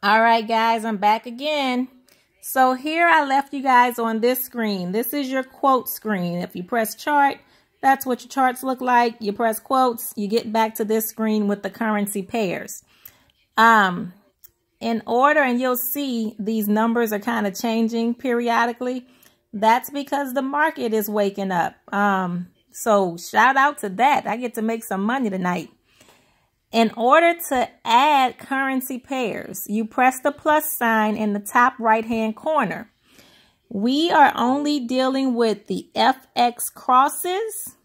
All right, guys, I'm back again. So here I left you guys on this screen. This is your quote screen. If you press chart, that's what your charts look like. You press quotes, you get back to this screen with the currency pairs. In order, and you'll see these numbers are kind of changing periodically. That's because the market is waking up. So shout out to that. I get to make some money tonight. In order to add currency pairs, you press the plus sign in the top right-hand corner. We are only dealing with the FX crosses.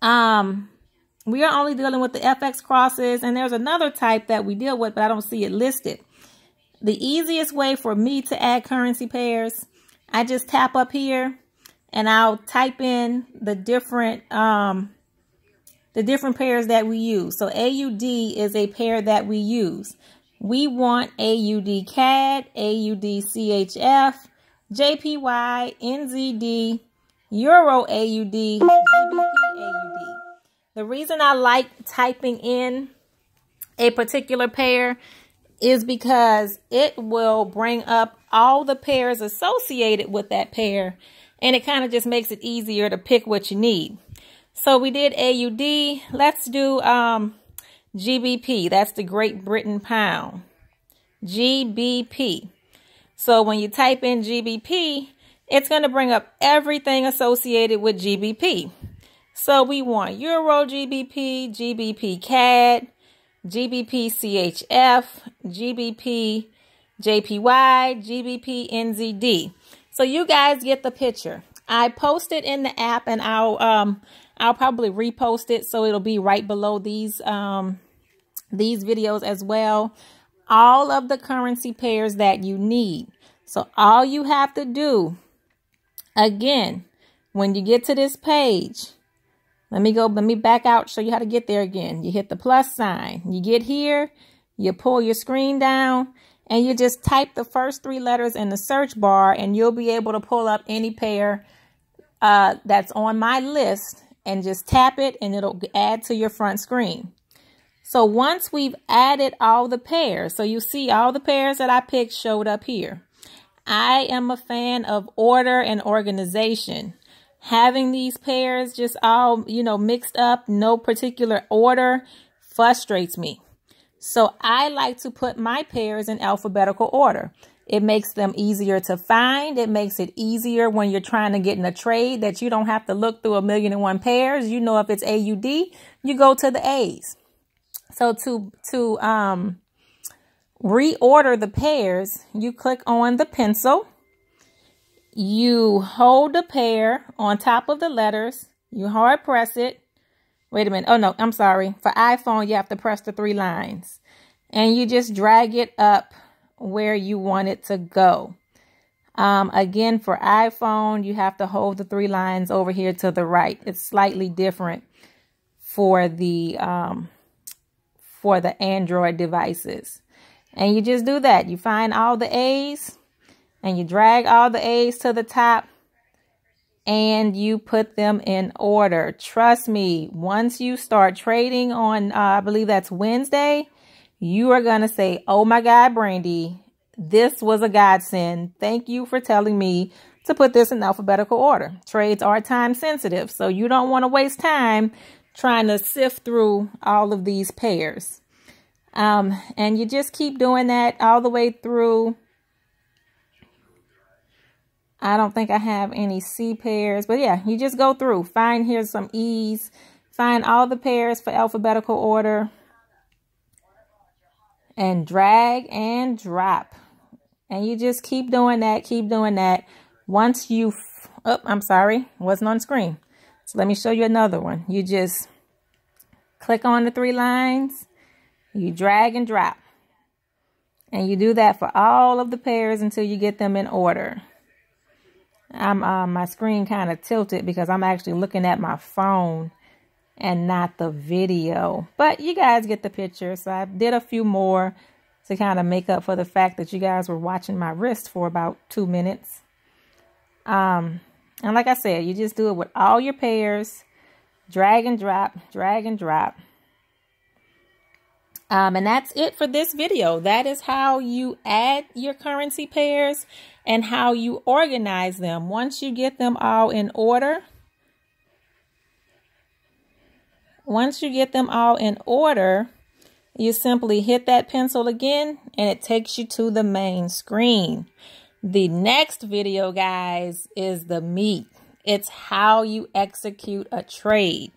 We are only dealing with the FX crosses, and there's another type that we deal with, but I don't see it listed. The easiest way for me to add currency pairs, I just tap up here, and I'll type in the different pairs that we use. So AUD is a pair that we use. We want AUD CAD, AUD CHF, JPY, NZD, Euro AUD, GBP AUD. The reason I like typing in a particular pair is because it will bring up all the pairs associated with that pair, and it kind of just makes it easier to pick what you need. So we did AUD. Let's do GBP. That's the Great Britain pound. GBP. So when you type in GBP, it's going to bring up everything associated with GBP. So we want Euro GBP, GBP CAD, GBP CHF, GBP JPY, GBP NZD. So you guys get the picture. I posted in the app, and I'll probably repost it so it'll be right below these videos as well. All of the currency pairs that you need. So all you have to do, again, when you get to this page, let me back out, show you how to get there again. You hit the plus sign. You get here, you pull your screen down, and you just type the first 3 letters in the search bar, and you'll be able to pull up any pair that's on my list, and just tap it, and it'll add to your front screen. So once we've added all the pairs, so you see all the pairs that I picked showed up here. I am a fan of order and organization. Having these pairs just all, mixed up, no particular order, frustrates me. So I like to put my pairs in alphabetical order. It makes them easier to find. It makes it easier when you're trying to get in a trade that you don't have to look through 1,000,001 pairs. You know, if it's AUD, you go to the A's. So to reorder the pairs, you click on the pencil. You hold the pair on top of the letters. You hard press it. Wait a minute. Oh, no, I'm sorry. For iPhone, you have to press the 3 lines. And you just drag it up where you want it to go. Again, for iPhone, you have to hold the 3 lines over here to the right. It's slightly different for the Android devices. And you just do that. You find all the A's, and you drag all the A's to the top, and you put them in order. Trust me, once you start trading on, I believe that's Wednesday, you are going to say, oh my God, Brandy, this was a godsend. Thank you for telling me to put this in alphabetical order. Trades are time sensitive, so you don't want to waste time trying to sift through all of these pairs. And you just keep doing that all the way through. I don't think I have any C pairs, but yeah, you just go through. Find here's some E's. Find all the pairs for alphabetical order. And drag and drop. And you just keep doing that, keep doing that. Once you, oh, I'm sorry, wasn't on screen. So let me show you another one. You just click on the 3 lines. You drag and drop. And you do that for all of the pairs until you get them in order. My screen kind of tilted because I'm actually looking at my phone and not the video. But you guys get the picture. So I did a few more to kind of make up for the fact that you guys were watching my wrist for about 2 minutes. And like I said, you just do it with all your pairs. Drag and drop, drag and drop. And that's it for this video. That is how you add your currency pairs and how you organize them. Once you get them all in order, you simply hit that pencil again and it takes you to the main screen. The next video, guys, is the meat. It's how you execute a trade.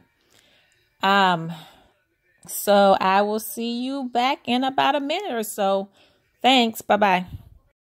So I will see you back in about a minute or so. Thanks. Bye-bye.